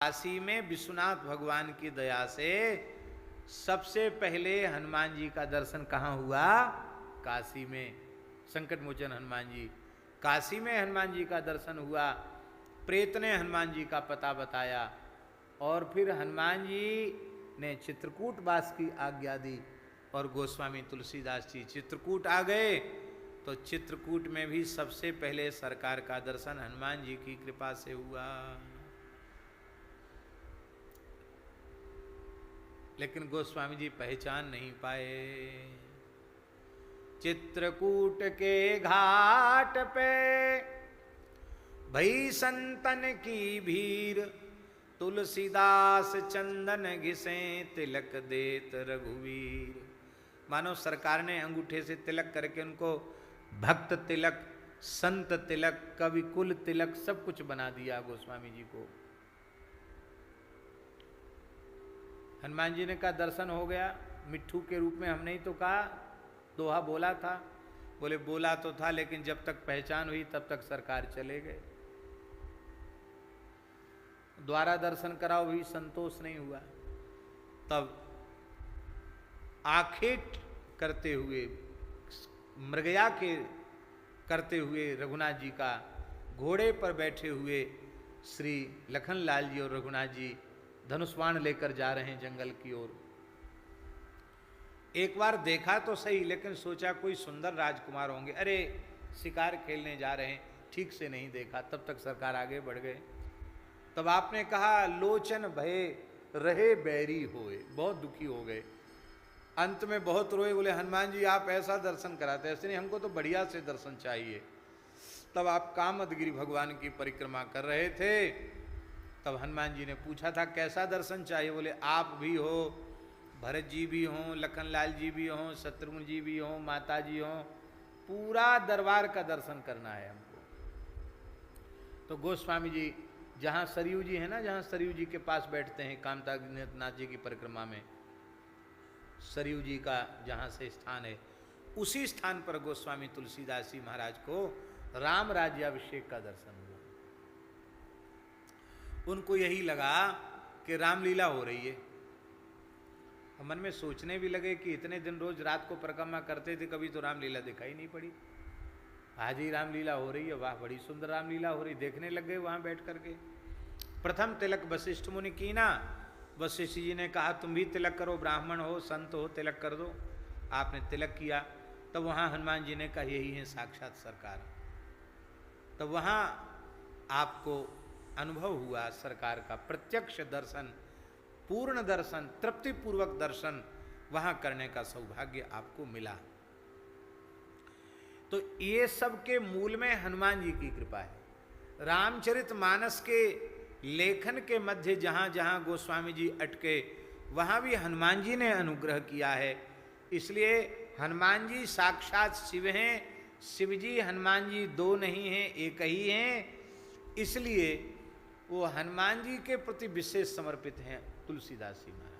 काशी में विश्वनाथ भगवान की दया से सबसे पहले हनुमान जी का दर्शन कहाँ हुआ? काशी में। संकट मोचन हनुमान जी, काशी में हनुमान जी का दर्शन हुआ। प्रेत ने हनुमान जी का पता बताया और फिर हनुमान जी ने चित्रकूट वास की आज्ञा दी और गोस्वामी तुलसीदास जी चित्रकूट आ गए। तो चित्रकूट में भी सबसे पहले सरकार का दर्शन हनुमान जी की कृपा से हुआ। लेकिन गोस्वामी जी पहचान नहीं पाए। चित्रकूट के घाट पे भई संतन की भीड़, तुलसीदास चंदन घिसे तिलक देत रघुवीर। मानो सरकार ने अंगूठे से तिलक करके उनको भक्त तिलक, संत तिलक, कवि कुल तिलक सब कुछ बना दिया गोस्वामी जी को। हनुमान जी ने कहा दर्शन हो गया, मिट्ठू के रूप में हमने ही तो कहा, दोहा बोला था। बोले बोला तो था, लेकिन जब तक पहचान हुई तब तक सरकार चले गए। द्वारा दर्शन कराओ भी संतोष नहीं हुआ। तब आखेट करते हुए, मृगया के करते हुए रघुनाथ जी का घोड़े पर बैठे हुए श्री लखनलाल जी और रघुनाथ जी धनुष्वाण लेकर जा रहे हैं जंगल की ओर। एक बार देखा तो सही, लेकिन सोचा कोई सुंदर राजकुमार होंगे, अरे शिकार खेलने जा रहे हैं, ठीक से नहीं देखा। तब तक सरकार आगे बढ़ गए। तब आपने कहा लोचन भय रहे बैरी होए, बहुत दुखी हो गए। अंत में बहुत रोए, बोले हनुमान जी आप ऐसा दर्शन कराते, ऐसे नहीं, हमको तो बढ़िया से दर्शन चाहिए। तब आप कामदगिरि भगवान की परिक्रमा कर रहे थे। तब हनुमान जी ने पूछा था कैसा दर्शन चाहिए? बोले आप भी हो, भरत जी भी हों, लखनलाल जी भी हों, शत्रुघ्न जी भी हों, माता जी हों, पूरा दरबार का दर्शन करना है हमको। तो गोस्वामी जी जहाँ सरयू जी है ना, जहाँ सरयू जी के पास बैठते हैं कामतानाथ जी की परिक्रमा में, सरयू जी का जहाँ से स्थान है, उसी स्थान पर गोस्वामी तुलसीदास जी महाराज को राम राज्याभिषेक का दर्शन हुआ। उनको यही लगा कि रामलीला हो रही है। मन में सोचने भी लगे कि इतने दिन रोज रात को परिक्रमा करते थे, कभी तो रामलीला दिखाई नहीं पड़ी, आज ही रामलीला हो रही है, वाह बड़ी सुंदर रामलीला हो रही। देखने लग गए वहां बैठ करके। प्रथम तिलक वशिष्ठ मुनि कीना। वशिष्ठ जी ने कहा तुम भी तिलक करो, ब्राह्मण हो, संत हो, तिलक कर दो। आपने तिलक किया। तब वहां हनुमान जी ने कहा यही है साक्षात सरकार। तब वहां आपको अनुभव हुआ सरकार का प्रत्यक्ष दर्शन, पूर्ण दर्शन, तृप्तिपूर्वक दर्शन वहां करने का सौभाग्य आपको मिला। तो ये सब के मूल में हनुमान जी की कृपा है। रामचरितमानस के लेखन के मध्य जहां जहां गोस्वामी जी अटके, वहां भी हनुमान जी ने अनुग्रह किया है। इसलिए हनुमान जी साक्षात शिव हैं। शिव जी हनुमान जी दो नहीं हैं, एक ही हैं। इसलिए वो हनुमान जी के प्रति विशेष समर्पित हैं तुलसीदास जी महाराज।